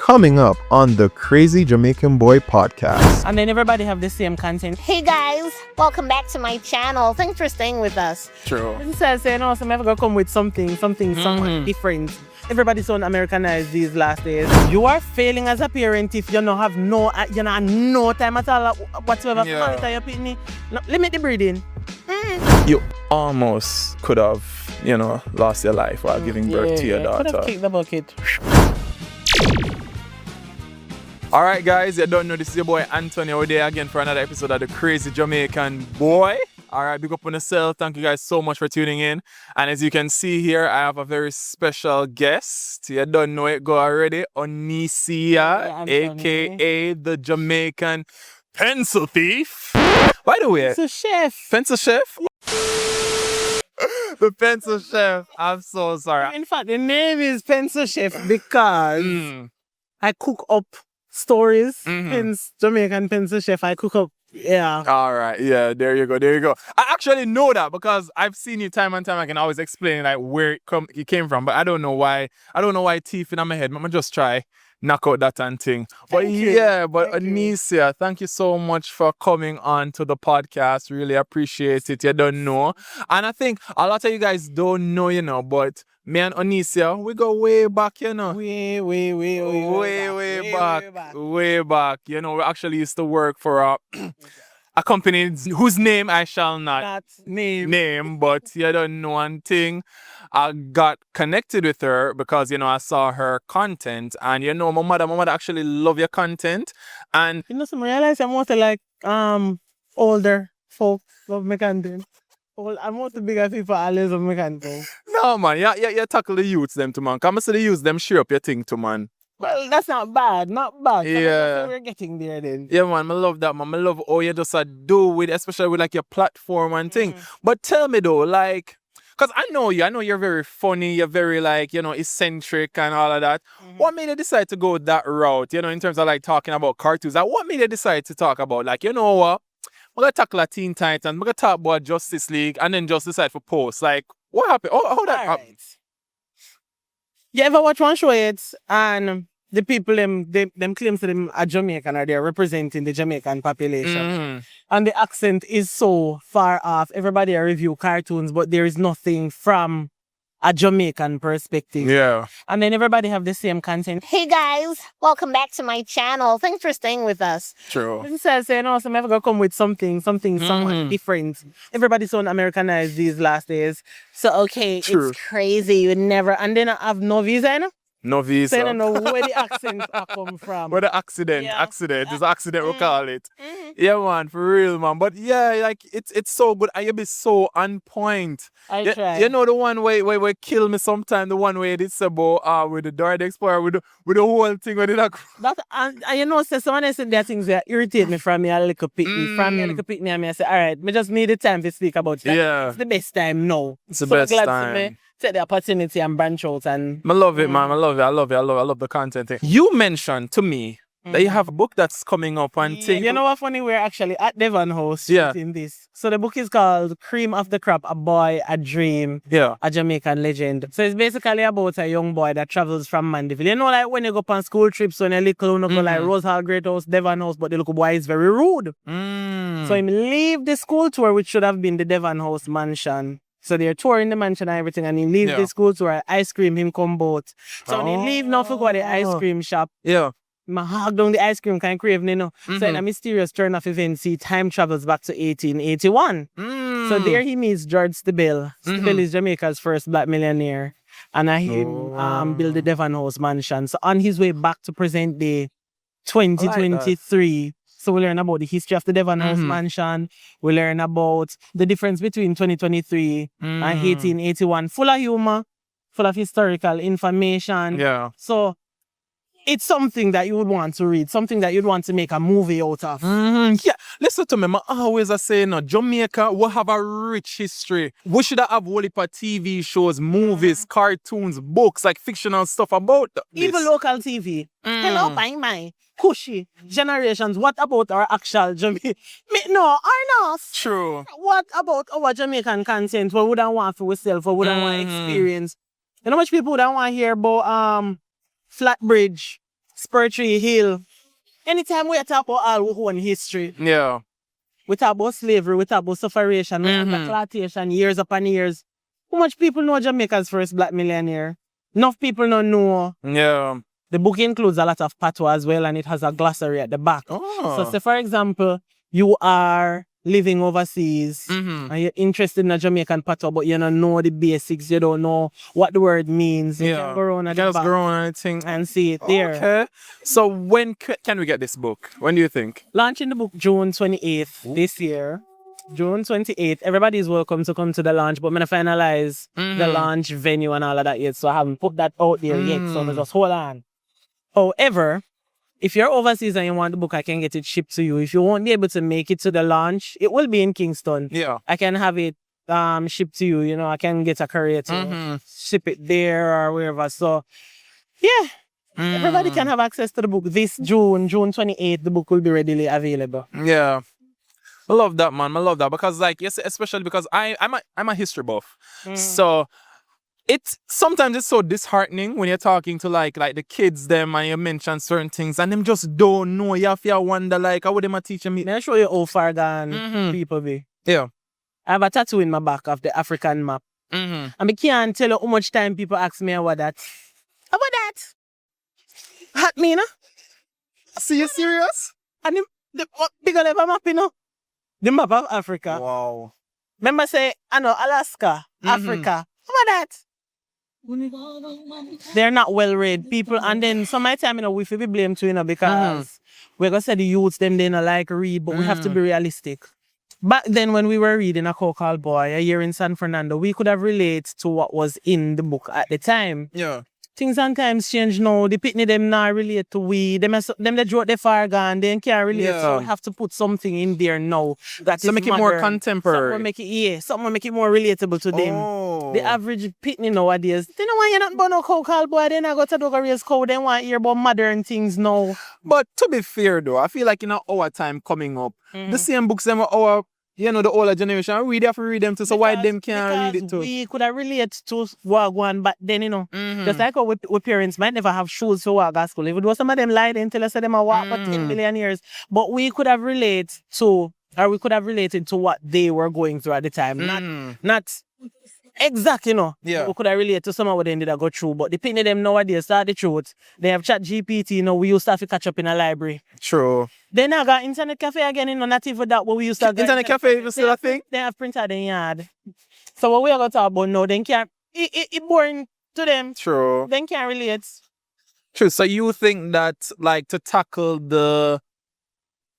coming up on the Crazy Jamaican Boy podcast. And then everybody have the same content. Hey guys, welcome back to my channel. Thanks for staying with us. True. This is saying, no, some ever gonna come with something different. Everybody's so Americanized these last days. You are failing as a parent if you don't have no time at all whatsoever to monitor your pitney. No, limit the breeding. You almost could have, lost your life while giving birth to your daughter. Could have kicked the bucket. Alright guys, you don't know, this is your boy Anthony. We're there again for another episode of the Crazy Jamaican Boy. Alright, big up on yourself. Thank you guys so much for tuning in. And as you can see here, I have a very special guest. You don't know it, go already. Onecia, aka the Jamaican pencil thief. By the way, Pencil chef. Pencil chef? The pencil chef. I'm so sorry. In fact, the name is Pencil Chef because I cook up stories. Hence, Jamaican Pencil Chef. I cook up, Alright, yeah, there you go. I actually know that because I've seen you time and time. I can always explain like where it came from, but I don't know why. Teeth in my head. I'm just try knock out that and thing. But Onecia, thank you so much for coming on to the podcast. Really appreciate it. You don't know. And I think a lot of you guys don't know, but me and Onecia, we go way back, Way back. We actually used to work for a company whose name I shall not name, but you don't know one thing. I got connected with her because, I saw her content, and my mother actually love your content. And some realize I'm more like older folks love my content. I'm more the bigger people always love my content. No man, you tackle the youths them too, man. Come see the youths them share up your thing too, man. Well, that's not bad. Yeah. We're getting there then. Yeah, man, I love that, man. I love all you just do with, especially with like your platform and thing. But tell me though, like, because I know you're very funny, you're very like, eccentric and all of that. What made you decide to go that route, in terms of like talking about cartoons? Like, what made you decide to talk about, like, you know what? We're going to tackle Teen Titans, we're going to talk about Justice League, and then just decide for posts. Like, what happened? How that happened? You ever watch one show and the people them claim to them are Jamaican or they're representing the Jamaican population. And the accent is so far off. Everybody review cartoons, but there is nothing from a Jamaican perspective. Yeah. And then everybody have the same content. Hey guys, welcome back to my channel. Thanks for staying with us. True. This is saying, no, some ever gonna come with something somewhat different. Everybody's so Americanized these last days. So True. It's crazy. You would never, And then I have no visa, No visa. So I don't know where the accents are come from. Where the accident. It's accident we call it. Yeah, man, for real, man. But yeah, like it's so good and you be so on point. I try. You know the one where kill me sometime, the one where it is about with the Dora the Explorer with the whole thing where that and so someone said that things that irritate me from me a little pitney. And I say, all right, me just need the time to speak about that. Yeah. It's the best time now. It's the best time. Me take the opportunity and branch out and I love it, man. I love the content thing. You mentioned to me that you have a book that's coming up and thing. You know what funny? We're actually at Devon House shooting this. So the book is called Cream of the Crop, A Boy, A Dream, A Jamaican Legend. So it's basically about a young boy that travels from Mandeville. You know, like when you go on school trips, when you're little, you go like Rose Hall, Great House, Devon House, but the little boy is very rude. So he leave the school tour, which should have been the Devon House mansion. So they're touring the mansion and everything, and he leaves the school tour, ice cream him come boat. So when he leave now for go to the ice cream shop, I hog down the ice cream kind of craving, So in a mysterious turn of events, he time travels back to 1881. So there he meets George Stibel. Stibel is Jamaica's first black millionaire. And I him build the Devon House mansion. So on his way back to present day 2023, so we learn about the history of the Devon House mansion. We learn about the difference between 2023 and 1881. Full of humor, full of historical information. Yeah. So it's something that you would want to read, something that you'd want to make a movie out of. Yeah, listen to me. I always say, Jamaica will have a rich history. We should have whole heap of TV shows, movies, cartoons, books, like fictional stuff about this. Even local TV. Hello, bye. Cushy. Generations. What about our actual Jamaican? No, or not. True. What about our Jamaican content? What would I want for ourselves? What would I want to experience? You know how much people would I want to hear about Flatbridge, Spur Tree Hill. Anytime we talk about our own history, Yeah. we talk about slavery, we talk about sufferation, we talk about plantation, years upon years. How much people know Jamaica's first black millionaire? Enough people don't know. Yeah. The book includes a lot of patois as well, and it has a glossary at the back. Oh. So say, for example, you are living overseas and you're interested in a Jamaican patois, but you don't know the basics, you don't know what the word means. You can go around at the back and see it there. Okay. So when can we get this book? When do you think? Launching the book June 28th this year. June 28th. Everybody is welcome to come to the launch, but I'm going to finalize the launch venue and all of that yet, so I haven't put that out there yet, so just hold on. However, if you're overseas and you want the book, I can get it shipped to you. If you won't be able to make it to the launch, it will be in Kingston. Yeah. I can have it shipped to you. You know, I can get a courier to ship it there or wherever. So, yeah. Everybody can have access to the book this June 28th. The book will be readily available. Yeah. I love that, man. I love that because, like, yes, especially because I'm a history buff. So sometimes it's so disheartening when you're talking to like the kids them and you mention certain things and them just don't know. You have to wonder like how would them teaching me. Let me show you how far gone people be. Yeah. I have a tattoo in my back of the African map. And I can't tell you how much time people ask me about that. About that? Hot me, no? See you serious? And the bigger level map, you know? The map of Africa. Wow. Remember say, I know, Alaska, Africa. About that? They're not well read people, and then some of the time, you know, we feel be blamed too, you know, because we're gonna say the youths them they not like read, but we have to be realistic. Back then, when we were reading A Call Boy, a year in San Fernando, we could have related to what was in the book at the time. Yeah. Things and times change now. The pitney them not relate to we. Them they draw the far gone. They can't relate. Yeah. So we have to put something in there now. That So is make it more modern. contemporary. Something make it more relatable to them. Oh. The average pitney nowadays, they don't want you nothing but no call boy. They not go to the race cow. They want to hear about modern things now. But to be fair though, I feel like in our time coming up, the same books them our the older generation, we have to read them too, so why them can't read it too? We could have related to Wagwan back then, you know. Just like how we parents might never have shoes for walk at school. If it was some of them lied until I said them a walk for 10 million years. But we could have related to, or we could have related to what they were going through at the time. Not exact, you know. Yeah. We could have related to some of what they did go through. But the pin of them nowadays, that's the truth. They have chat GPT, you know, we used to have to catch up in a library. True. They now got internet cafe again, you know, not even that what we used to have. Internet cafe is still a thing? They have printer in yard. So what we are going to talk about now, they can't, it boring to them. True. They can't relate. True. So you think that, like, to tackle the,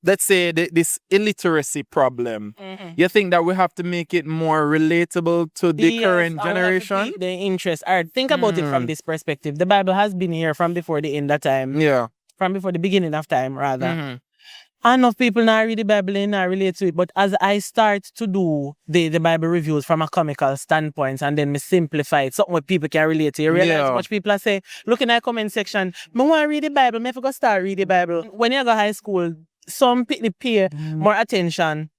let's say, this illiteracy problem, you think that we have to make it more relatable to the current generation? The interest. All right, think about it from this perspective. The Bible has been here from before the end of time. Yeah. From before the beginning of time, rather. Enough people now read the Bible and not relate to it. But as I start to do the Bible reviews from a comical standpoint and then me simplify it, something what people can relate to. You realize how much people are saying, look in the comment section, I want to read the Bible, I have to start read the Bible. When you go high school, some people pay more attention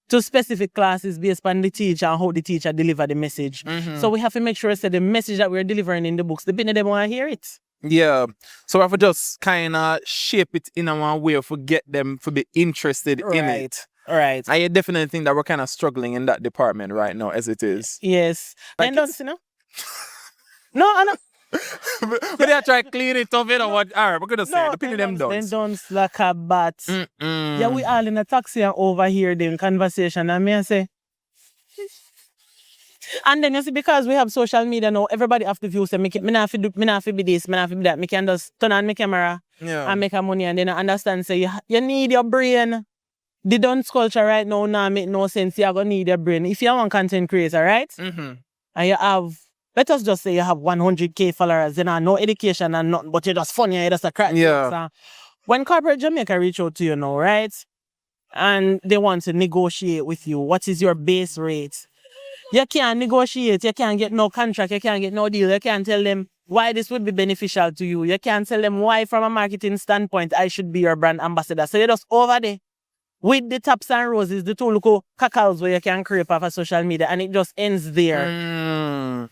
to specific classes based on the teacher and how the teacher deliver the message. So we have to make sure that the message that we're delivering in the books, the people them want to hear it. Yeah. So we have to just kind of shape it in a way to get them to be interested in it. Right. I definitely think that we're kind of struggling in that department right now as it is. Yes. Like and don't, you know? No, I know. But they try to clean it up, you know what? All right, we're going to say, the people them done. Then don't like a bat. Yeah, we all in a taxi and over here doing conversation and me I say, and then you see, because we have social media now, everybody have to view say, me not fi be this, me not fi be that. Me can just turn on my camera and make a money and then I understand say you need your brain. The dance culture right now make no sense. You're gonna need your brain. If you're one content creator, right? And you have, let us just say you have 100k followers, you know, no education and nothing, but you're just funny, you're just a crack. Yeah. When corporate Jamaica reach out to you now, right? And they want to negotiate with you, what is your base rate? You can't negotiate, you can't get no contract, you can't get no deal, you can't tell them why this would be beneficial to you. You can't tell them why from a marketing standpoint I should be your brand ambassador. So you're just over there with the tops and roses, the two little cackles where you can creep off of social media and it just ends there.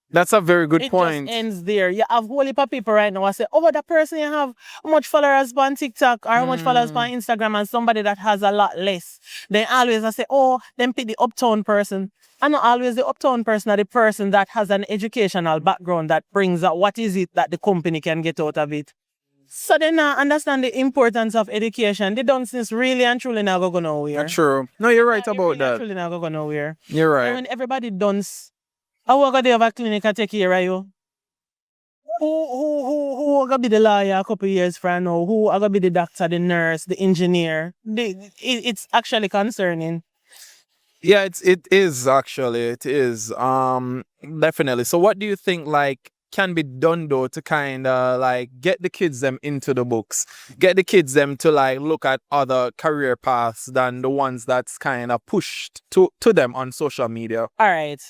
That's a very good It point. just ends there. You have whole heap of people right now. I say, oh, that person you have how much followers on TikTok or how much followers on Instagram, and somebody that has a lot less. Then always I say, oh, then pick the uptown person. And not always the uptown person or the person that has an educational background that brings out what is it that the company can get out of it. So they now understand the importance of education. They don't since really and truly not go nowhere. True. No, you're right about really that. And truly not go nowhere. You're right. And when everybody done, how go they have a clinic and take care of you? Who gonna be the lawyer a couple years from now? Who gonna be the doctor, the nurse, the engineer? It's actually concerning. Yeah, it is actually. It is. Definitely. So what do you think like can be done though to kind of like get the kids them into the books, get the kids them to like look at other career paths than the ones that's kind of pushed to them on social media? All right.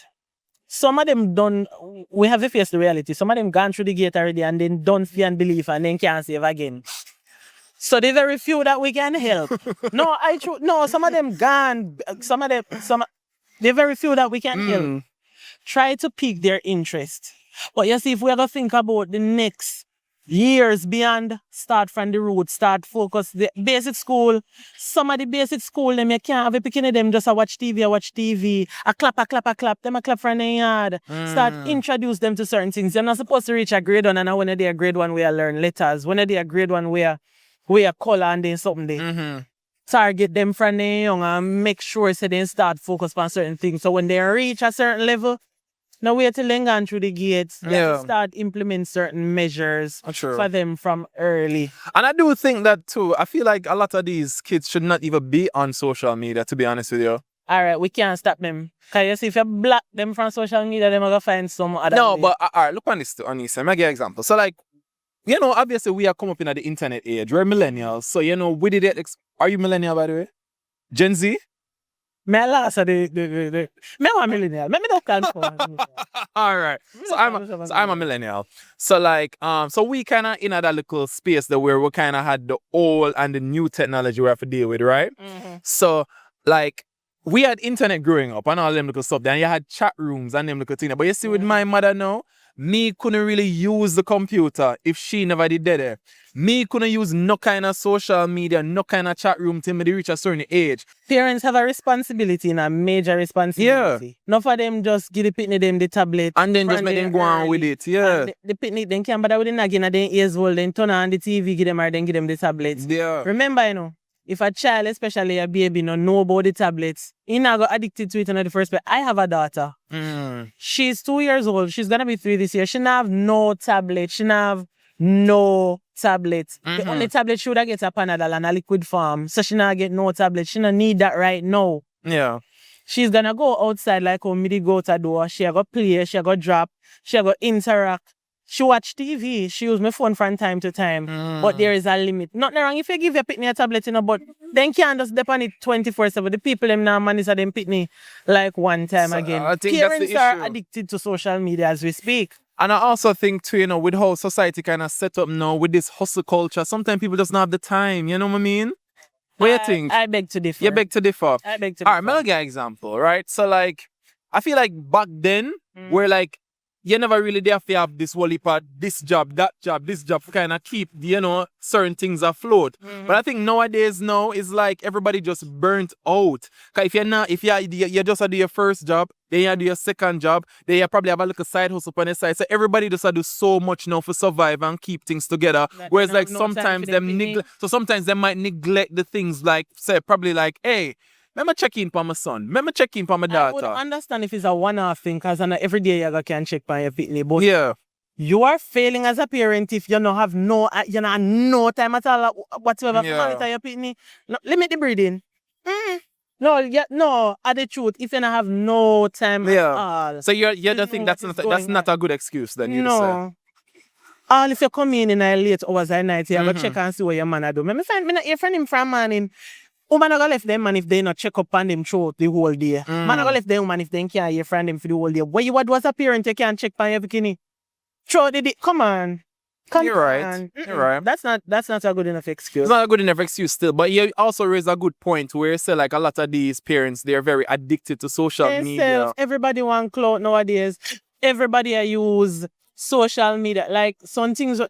Some of them done, we have to face the reality. Some of them gone through the gate already and then done fear and belief and then can't save again. So the very few that we can help. Some of them gone. The very few that we can help. Try to pique their interest. But you see, if we ever think about the next years beyond, start from the root, start focus the basic school. Some of the basic school, them you can't have a picking of them just a watch TV, a clap, them a clap from the yard. Start introduce them to certain things. You're not supposed to reach a grade 1 and when they're grade 1 we learn letters. When they're grade 1 we are color and then something there. Target them from the young and make sure so they start focus on certain things. So when they reach a certain level, now wait till they gone through the gates. Yeah. Start implement certain measures for them from early. And I do think that too. I feel like a lot of these kids should not even be on social media, to be honest with you. All right, we can't stop them. Because you see, if you block them from social media, they're going to find some other way. But all right, look on this too, Onecia. Let me give you an example. So like, you know, obviously we are come up in the internet age. We're millennials. So, you know, we did it. Are you millennial, by the way? Gen Z? Me last me a millennial. Me don't confirm. All right. So I'm a millennial. So like so we kind of in that little space that where we kind of had the old and the new technology we have to deal with, right? So like we had internet growing up and all them little stuff. Then you had chat rooms and them little things. But you see with my mother now, me couldn't really use the computer if she never did that. Me couldn't use no kind of social media, no kind of chat room till me reach a certain age. Parents have a responsibility and a major responsibility. Yeah. Not for them just give the pitney them the tablet. And then just make them go on with it. Yeah. The pitney then can't bother with the nagging and then ears hold, then turn on the TV, give them or then give them the tablets. Yeah. Remember, you know, if a child, especially a baby, know about the tablets, he not got addicted to it in the first place. I have a daughter. She's 2 years old. She's gonna be 3 this year. She not have no tablet. She not have no tablet. The only tablet she would get a Panadol and a liquid form. So she not get no tablet. She not need that right now. Yeah. She's gonna go outside like how me go to door. She go play. She go drop. She go interact. She watch TV. She use my phone from time to time. But there is a limit. Nothing wrong if you give your pitney a tablet, you know, but then can't just depend on it 24/7. The people them now manage them pitney like one time again. I think parents that's the are addicted to social media as we speak. And I also think too, you know, with how society kind of set up now with this hustle culture, sometimes people just not have the time. You know what I mean? What do you think? I beg to differ. You beg to differ? I beg to differ. All right, I'll give you an example, right? So like, I feel like back then, where like, you never really have to have this whole heap of this job, this job to kind of keep, you know, certain things afloat. But I think nowadays now is like everybody just burnt out. Because if you just do your first job, then you do your second job, then you probably have a little side hustle on the side. So everybody just do so much now for survive and keep things together. Whereas like sometimes sometimes they might neglect the things like, say, probably like, hey, let me check in for my son. Let me check in for my daughter. I would understand if it's a one-off thing, because every day you can check on your pitney. But yeah, you are failing as a parent if you don't have no time at all whatsoever to monitor your pitney. No, limit the breeding. No, at the truth, if you don't have no time at all. So you don't think that's not a good excuse then? No. All if you come in a late hours at night, you go check and see what your man do. Me not hear from him from morning. Woman are gonna left them man if they not check up on them throughout the whole day. Man are gonna left them man if they can't hear from them for the whole day. What you was a parent, you can't check on your bikini. Throughout the day. Come on. You're right. You're right. That's not a good enough excuse. It's not a good enough excuse still. But you also raise a good point where you say like a lot of these parents, they're very addicted to social media. Everybody want clout nowadays. everybody I use social media. Like some things.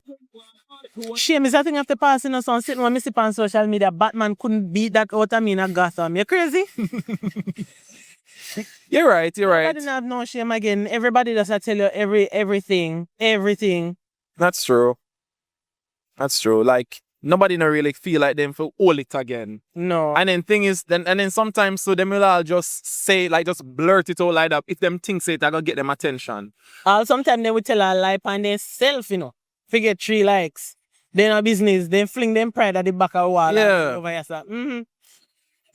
Shame is that thing after passing us on sitting when me sip on social media. Batman couldn't beat that out of me in a Gotham. You crazy? You're right. Everybody don't have no shame again. Everybody does tell you everything. That's true. Like nobody don't really feel like them for hold it again. No. And then sometimes so them will all just say like just blurt it out like that. If them think say it, I gonna get them attention. Sometimes they will tell a lie on themselves, Forget 3 likes. They no business. They fling them pride at the back of the wall. Yeah. Over here, so.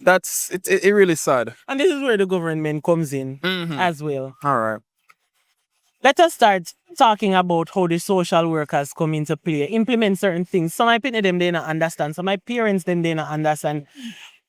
That's it really sad. And this is where the government comes in as well. All right. Let us start talking about how the social workers come into play, implement certain things. Some of my people, them, they don't understand. Some of my parents, them, they don't understand.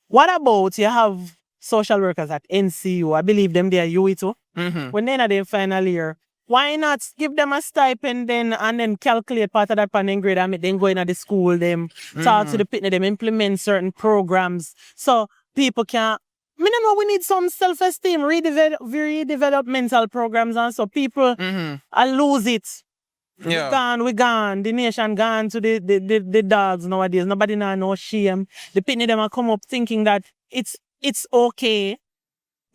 What about you have social workers at NCU? I believe them, they are UE too. When they're in their final year, why not give them a stipend then and then calculate part of that panning grade and then go into the school, them, talk to the people, them, implement certain programs so people can. I don't know, we need some self-esteem, redevelop mental programs and so people lose it. Yeah. We gone. The nation gone to the dogs nowadays. Nobody know no shame. The people them come up thinking that it's okay.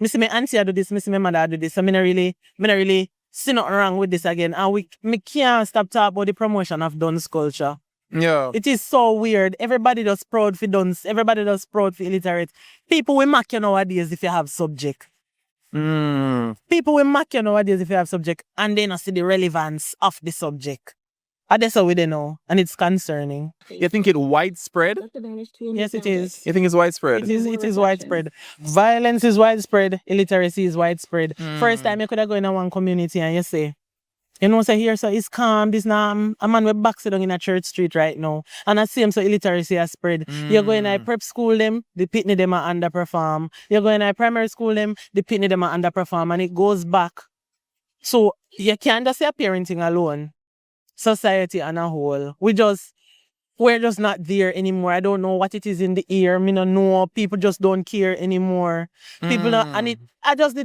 Me see my auntie do this, me see my mother do this. So me not really see nothing wrong with this again. And me can't stop talking about the promotion of dance culture. Yeah. It is so weird. Everybody does proud for dance. Everybody does proud for illiterate. People will mock you nowadays if you have subject. People will mock you nowadays if you have subject and they not see the relevance of the subject. And that's how we don't know. And it's concerning. You think it's widespread? Yes, it is. You think it's widespread? It is widespread. Violence is widespread. Illiteracy is widespread. First time you could have go in one community and you say, say here, so it's calm. This now a man with back down in a church street right now. And I see him, so illiteracy has spread. You're going to prep school them, the pitney them are underperform. You're going to primary school them, the pitney them are underperform. And it goes back. So you can't just say parenting alone. Society on a whole. We're just not there anymore. I don't know what it is in the air. Me don't know. People just don't care anymore. People not, and it I just the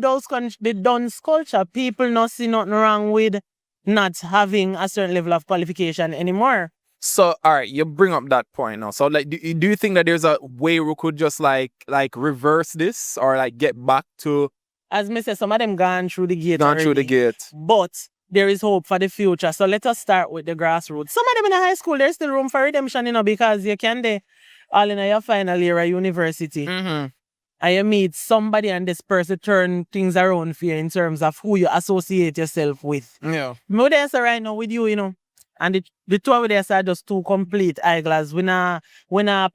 dance culture. People not see nothing wrong with not having a certain level of qualification anymore. So, all right, you bring up that point now. So, like, do you think that there's a way we could just like reverse this or like get back to? As me say, some of them gone through the gate. But there is hope for the future. So let us start with the grassroots. Some of them in the high school, there's still room for redemption, because you can all in your final year at university. And you meet somebody and this person turn things around for you in terms of who you associate yourself with. Yeah. Me there say right now with you, and the two of us are just two complete eyeglass. We not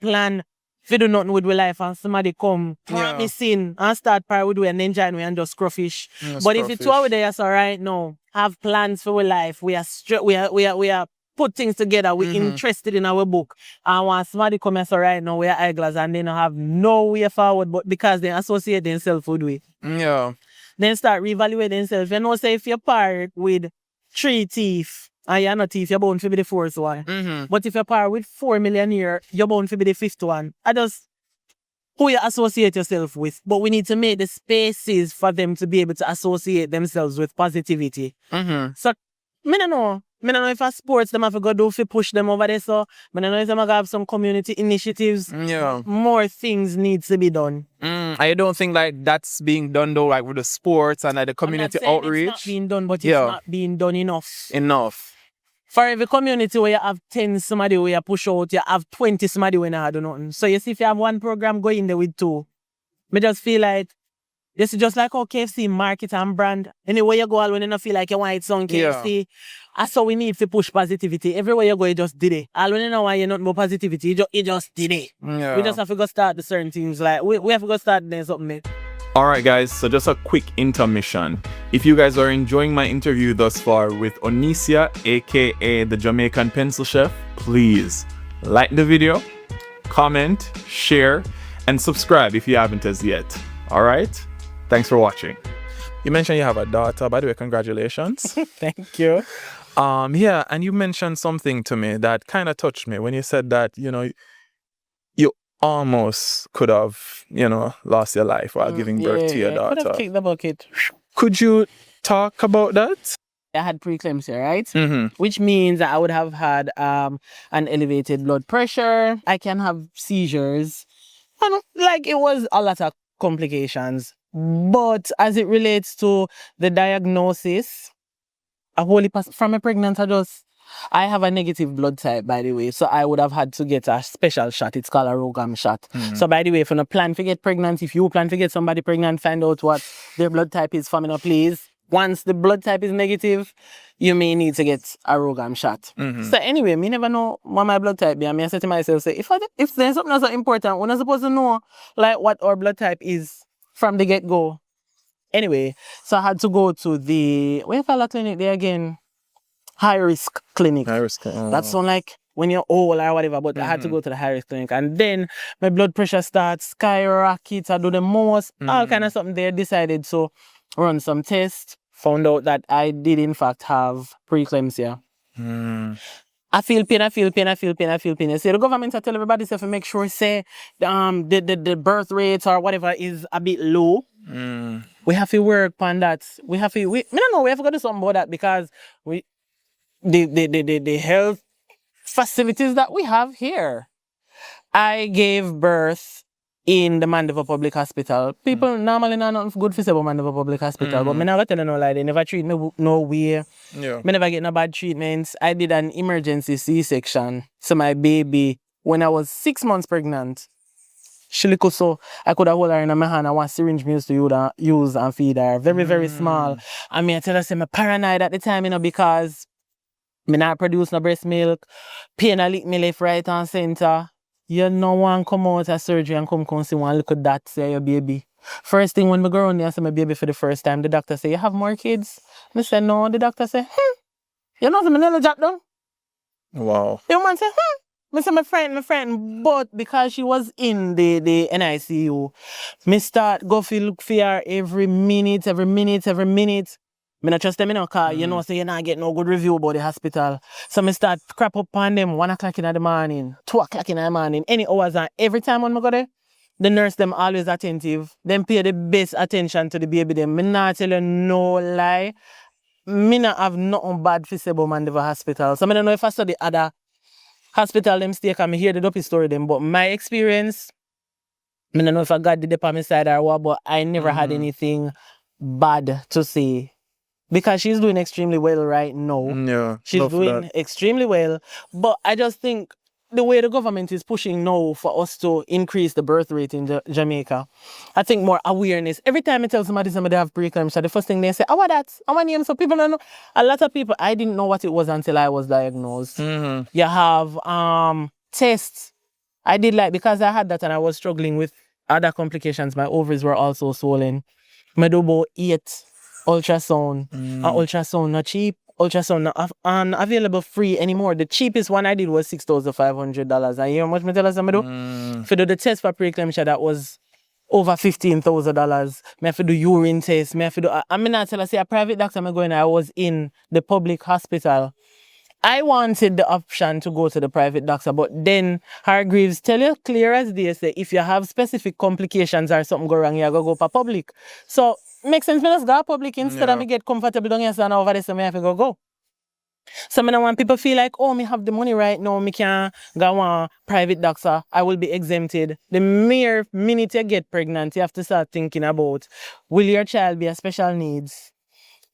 plan if you do nothing with your life and somebody come promising and start part with we and then join we and just scruffish. But if you two of us are right now, have plans for our life, we are put things together, we're interested in our book. And when somebody come here right now, we are eyeglass and they don't have no way forward but because they associate themselves with we. Yeah. Then start reevaluating themselves. Say if you're part with 3 teeth, and you're not thief, you're bound to be the 4th one. But if you're par with 4 million here, you're bound to be the 5th one. I just who you associate yourself with. But we need to make the spaces for them to be able to associate themselves with positivity. So, I don't know if a sports them have to go do if push them over there. So, I don't know if them have some community initiatives. Yeah. More things need to be done. I don't think like that's being done though, like with the sports and like the community outreach. It's not being done, but it's not being done enough. For every community where you have 10 somebody where you push out, you have 20 somebody where you do nothing. So you see if you have one program, go in there with 2. I just feel like this is just like how KFC market and brand. Anywhere you go, all when you don't feel like you want it some KFC. That's how we need to push positivity. Everywhere you go, you just did it. All when you know why you're not more positivity, you just did it. Yeah. We just have to go start the certain things. Like we have to go start doing something. Alright guys, so just a quick intermission. If you guys are enjoying my interview thus far with Onecia, aka the Jamaican pencil chef, please like the video, comment, share, and subscribe if you haven't as yet. Alright? Thanks for watching. You mentioned you have a daughter, by the way, congratulations. Thank you. Yeah, and you mentioned something to me that kind of touched me when you said that, you almost could have, lost your life while giving birth to your daughter. Could have kicked the bucket. Could you talk about that? I had preeclampsia, right? Mm-hmm. Which means that I would have had an elevated blood pressure. I can have seizures. And like it was a lot of complications. But as it relates to the diagnosis, a wholly from a pregnant adult, I have a negative blood type, by the way. So I would have had to get a special shot. It's called a Rogam shot. So by the way, if you don't plan to get pregnant, if you plan to get somebody pregnant, find out what their blood type is for me, please. Once the blood type is negative, you may need to get a Rogam shot. So anyway, me never know what my blood type be. I mean, I said to myself, say, if there's something that's important, we're not supposed to know like what our blood type is from the get-go. Anyway, so I had to go to the, where call that clinic there again? High-risk clinic. High-risk. That sound like when you're old or whatever, but I had to go to the high-risk clinic. And then my blood pressure starts skyrocket. I do the most, all kind of something there. Decided to run some tests. Found out that I did in fact have preeclampsia. I feel pain. You see, the government I tell everybody to make sure say the birth rates or whatever is a bit low. We have to work on that. We have to go do something about that because the health facilities that we have here. I gave birth in the Mandeville Public Hospital. People normally not nothing good for say about Mandeville Public Hospital, but me not gonna tell you no lie. They never treat me no way. Yeah. Me never get no bad treatments. I did an emergency C-section. So my baby, when I was 6 months pregnant, she little so I could have hold her in my hand and one syringe me used to use and feed her. Very, very small. I mean, I tell her, say, I'm paranoid at the time, because me not produce no breast milk. Pain a lick me left, right, and center. You no one come out of surgery and come see one look at that, say your baby. First thing when me go around there and see my baby for the first time, the doctor say, you have more kids? Me say, no. The doctor say, you know, me nearly drop down. Wow. The woman say, Me say, my friend. But because she was in the NICU, me start go look for her every minute. Me not trust them, cause you know, so you not get no good review about the hospital. So me start crap up on them 1 o'clock in the morning, 2 o'clock in the morning, any hours. And every time when I go there, the nurse them always attentive. Them pay the best attention to the baby them. Me not tell you no lie. Me not have nothing bad for say about Mandeville Hospital. So I don't know if I saw the other hospital them stay, and me hear the dopey story them. But my experience, I don't know if I got the dip on my side or what, but I never had anything bad to say. Because she's doing extremely well right now. Yeah. She's doing extremely well. But I just think the way the government is pushing now for us to increase the birth rate in Jamaica, I think more awareness. Every time I tell somebody have preeclampsia, the first thing they say, I want that. I want name. So people don't know. A lot of people, I didn't know what it was until I was diagnosed. You have tests. I did because I had that and I was struggling with other complications. My ovaries were also swollen. I do about 8 ultrasound. Ultrasound not cheap. Ultrasound not unavailable free anymore. The cheapest one I did was $6,500. And you know how much me tell us I do? For the test for preeclampsia, that was over $15,000. Me have to do urine test. Me have to do. I mean, I tell us, say a private doctor. I was in the public hospital. I wanted the option to go to the private doctor, but then Hargreaves tell you clear as day, say if you have specific complications or something go wrong, you go for public. So makes sense. Me just go public instead of me get comfortable down here and over there, so me have to go. So I don't want people feel like, oh, me have the money right now, me can go on private doctor, I will be exempted. The mere minute you get pregnant, you have to start thinking about, will your child be a special needs?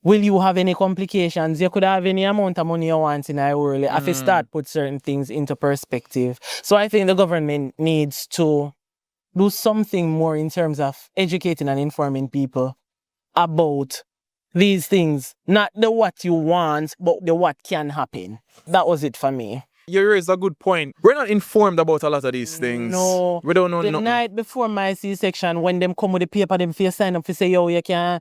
Will you have any complications? You could have any amount of money you want in a world. You have to start put certain things into perspective. So I think the government needs to do something more in terms of educating and informing people about these things. Not the what you want, but the what can happen. That was it for me. You raised a good point. We're not informed about a lot of these things. No. We don't know The nothing. night before my C-section, when them come with the paper, them for sign up, for say, yo, you can...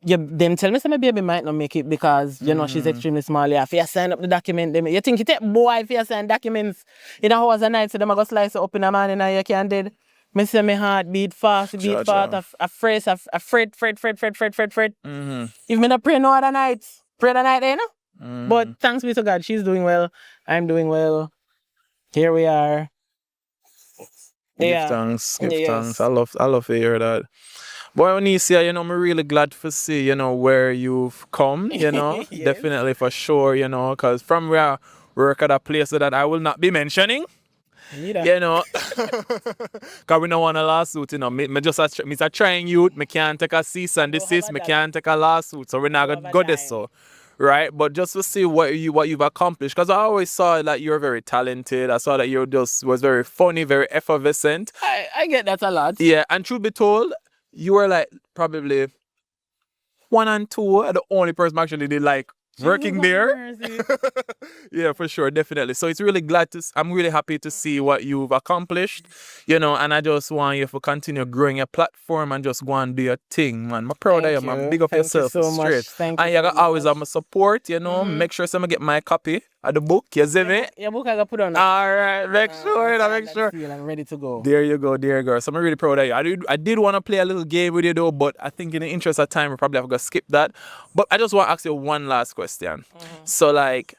them tell me say my baby might not make it because, you know, she's extremely small. You have to sign up the document. You think you take boy if you sign documents in hours and nights, so them go slice it up in the morning and you can't dead. Me say my heart beat fast, beat fast, afraid. If me not pray no other nights, pray the night there, no? But thanks be to God, she's doing well. I'm doing well. Here we are. Give thanks. I love to hear that. Boy, Onecia, you know, I'm really glad to see, you know, where you've come, you know. Yes. Definitely for sure, you know, because from where I work at a place that I will not be mentioning, Neither. you know, because we don't want a lawsuit, you know. Me just a trying youth, me can't take a cease and desist, me can't take a lawsuit, so we're not going to go this so. Right, but just to see what you've accomplished, because I always saw that you're very talented. I saw that you was very funny, very effervescent. I get that a lot. Yeah, and truth be told, you were like probably 1 and 2 are the only person actually did like working there. Yeah, for sure, definitely. So I'm really happy to see what you've accomplished, you know, and I just want you to continue growing your platform and just go and do your thing, man. I'm proud of you, man. Big up yourself straight. Thank and you always have my support, you know. Make sure someone get my copy of the book, you see me? Your book I got put on. Alright, make sure. I'm ready to go. There you go. So I'm really proud of you. I did want to play a little game with you though, but I think in the interest of time, we probably have to skip that. But I just want to ask you one last question. So like,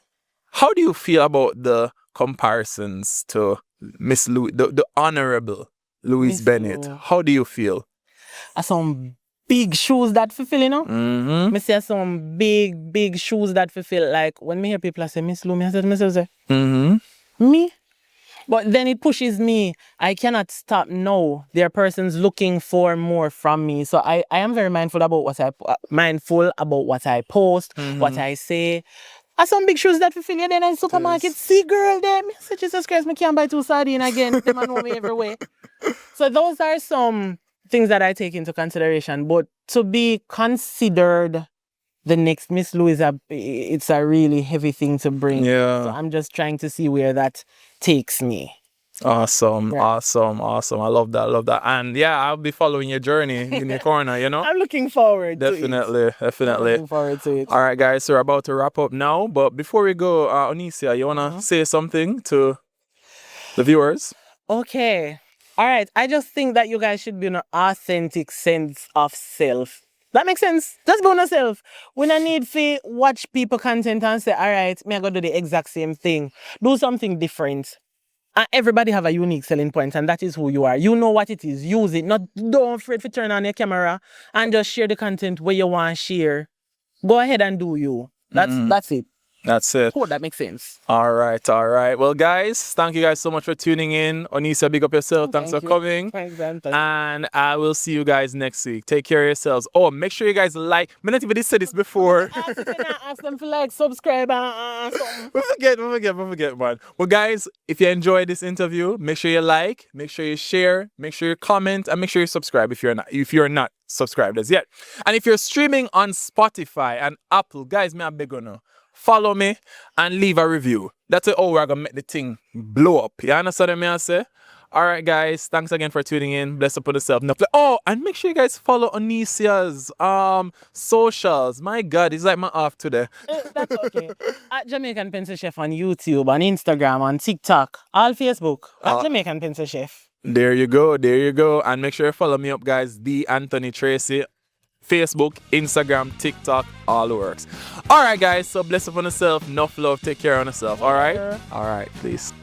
how do you feel about the comparisons to Miss Louis, the Honorable Louise Bennett? How do you feel? Some big shoes that fulfill, you know? Me see some big shoes that fulfill. Like when me hear people say Miss Lou, I said myself, me? But then it pushes me. I cannot stop now. There are persons looking for more from me. So I am very mindful about what I post, what I say. I some big shoes that fulfill you then in supermarket. See girl them. So Jesus Christ, me can't buy 2 sardines again. Them know me everywhere. So those are some things that I take into consideration. But to be considered the next Miss Louise, it's a really heavy thing to bring. Yeah. So I'm just trying to see where that takes me. Awesome. I love that. And yeah, I'll be following your journey in your corner, you know? I'm looking forward to it. Definitely. I'm looking forward to it. All right, guys, so we're about to wrap up now. But before we go, Onecia, you want to say something to the viewers? Okay. All right. I just think that you guys should be in an authentic sense of self. That makes sense. Just be on yourself. When I need to watch people content and say, all right, me I go do the exact same thing. Do something different. And everybody have a unique selling point, and that is who you are. You know what it is. Use it. Don't afraid to turn on your camera and just share the content where you want to share. Go ahead and do you. That's it. That's it. Hope that makes sense. All right. Well, guys, thank you guys so much for tuning in. Onecia, big up yourself. Thanks for coming. Thanks, Anthony. And I will see you guys next week. Take care of yourselves. Oh, make sure you guys like. I not even said this before. Ask them to like, subscribe, and something. We forget, man. Well, guys, if you enjoyed this interview, make sure you like, make sure you share, make sure you comment, and make sure you subscribe if you're not subscribed as yet. And if you're streaming on Spotify and Apple, guys, me a big one. Follow me and leave a review. That's how we're gonna make the thing blow up. You understand what I say? Alright guys, thanks again for tuning in. Bless up on yourself. Oh, and make sure you guys follow Onecia's socials. My God, it's like my off today. That's okay. At Jamaican Pencil Chef on YouTube, on Instagram, on TikTok, all Facebook. At Jamaican Pencil Chef. There you go. And make sure you follow me up, guys. The Anthony Tracy. Facebook, Instagram, TikTok, all works. Alright guys, so bless up on yourself, enough love, take care of yourself. Alright, please.